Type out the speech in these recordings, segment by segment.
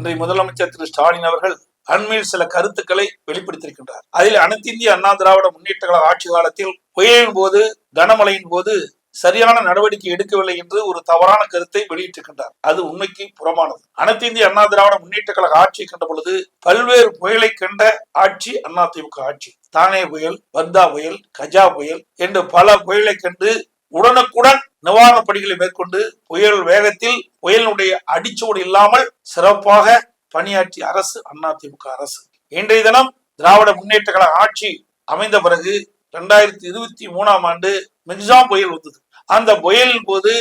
இன்றைய முதலமைச்சர் திரு ஸ்டாலின் அவர்கள் அண்மையில் சில கருத்துக்களை வெளிப்படுத்தியிருக்கின்றார். அதில் அனைத்து இந்திய அண்ணா திராவிட முன்னேற்ற கழக ஆட்சி காலத்தில் புயலின் போது, கனமழையின் போது சரியான நடவடிக்கை எடுக்கவில்லை என்று ஒரு தவறான கருத்தை வெளியிட்டிருக்கின்றார். அது உண்மைக்கு புறமானது. அனைத்து இந்திய அண்ணா திராவிட முன்னேற்ற கழக ஆட்சியை கண்ட பொழுது பல்வேறு புயலை கண்ட ஆட்சி அதிமுக ஆட்சி. தானே புயல், வர்தா புயல், கஜா புயல் என்று பல புயலை கண்டு உடனுக்குடன் நிவாரண பணிகளை மேற்கொண்டு புயல் வேகத்தில் புயலினுடைய அடிச்சோடு இல்லாமல் சிறப்பாக பணியாற்றிய அரசு அதிமுக அரசு. இன்றைய தினம் திராவிட முன்னேற்ற கழக ஆட்சி அமைந்த பிறகு 2023 ஆண்டு மிக்ஜாம் புயல் வந்தது. அந்த புயலின் போது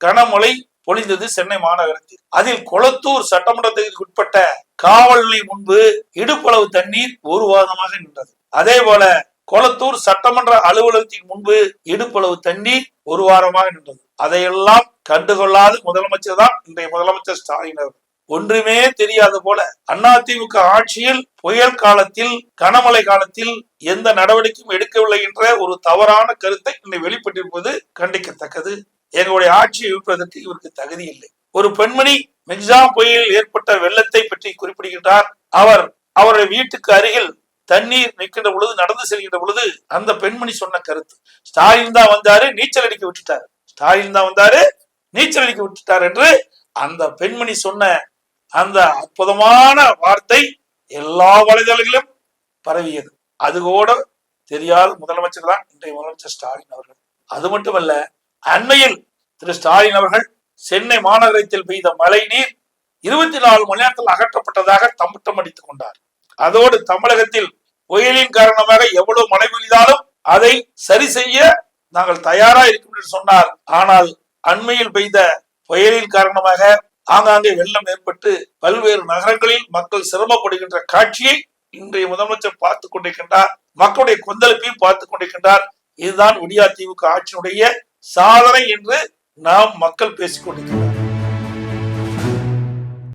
கனமழை பொழிந்தது சென்னை மாநகரத்தில். அதில் கொளத்தூர் சட்டமன்ற தொகுதிக்கு உட்பட்ட காவல் நிலையம் முன்பு இடுப்பளவு தண்ணீர் ஒரு வாரமாக நின்றது. அதே போல கொளத்தூர் சட்டமன்ற அலுவலகத்தின் முன்பு இடுப்பளவு தண்ணீர் ஒரு வாரமாக நின்றது. அதையெல்லாம் கண்டுகொள்ளாத முதலமைச்சர் தான் இன்றைய முதலமைச்சர் ஸ்டாலின் அவர்கள். ஒன்றுமே தெரியாத போல அதிமுக ஆட்சியில் புயல் காலத்தில், கனமழை காலத்தில் எந்த நடவடிக்கையும் எடுக்கவில்லை என்ற ஒரு தவறான கருத்தை இன்னை வெளிப்பட்டிருப்பது கண்டிக்கத்தக்கது. எங்களுடைய ஆட்சியை இருப்பதற்கு இவருக்கு தகுதி இல்லை. ஒரு பெண்மணி மிக்ஜாம் புயலில் ஏற்பட்ட வெள்ளத்தை பற்றி குறிப்பிடுகின்றார். அவருடைய வீட்டுக்கு அருகில் தண்ணீர் நிற்கின்ற பொழுது, நடந்து செல்கின்ற பொழுது அந்த பெண்மணி சொன்ன கருத்து, ஸ்டாலின் தான் வந்தாரு, நீச்சல் அடிக்க விட்டுட்டாரு, ஸ்டாலின் தான் வந்தாரு, நீச்சல் அடிக்க விட்டுட்டார் என்று அந்த பெண்மணி சொன்ன அந்த அற்புதமான வார்த்தை எல்லா வலைதளங்களிலும் பரவியது. அது கூட தெரியாத முதலமைச்சர் தான் இன்றைய முதலமைச்சர் ஸ்டாலின் அவர்கள். அது மட்டுமல்ல, அண்மையில் திரு ஸ்டாலின் அவர்கள் சென்னை மாநகரத்தில் பெய்த மழை நீர் 24 மணி நேரத்தில் அகற்றப்பட்டதாக தம்பட்டம் அடித்துக் கொண்டார். அதோடு தமிழகத்தில் புயலின் காரணமாக எவ்வளவு மழை பெய்தாலும் அதை சரி செய்ய நாங்கள் தயாரா இருக்கும் என்று சொன்னார். ஆனால் அண்மையில் பெய்த புயலின் காரணமாக ஆங்காங்கே வெள்ளம் ஏற்பட்டு பல்வேறு நகரங்களில் மக்கள் சிரமப்படுகின்ற காட்சியை இன்றைய முதலமைச்சர் பார்த்துக் கொண்டிருக்கின்றார். மக்களுடைய கொந்தளிப்பையும் பார்த்துக் கொண்டிருக்கின்றார். இதுதான் அதிமுக ஆட்சியினுடைய சாதனை என்று நாம் மக்கள் பேசிக் கொண்டிருக்கிறார்.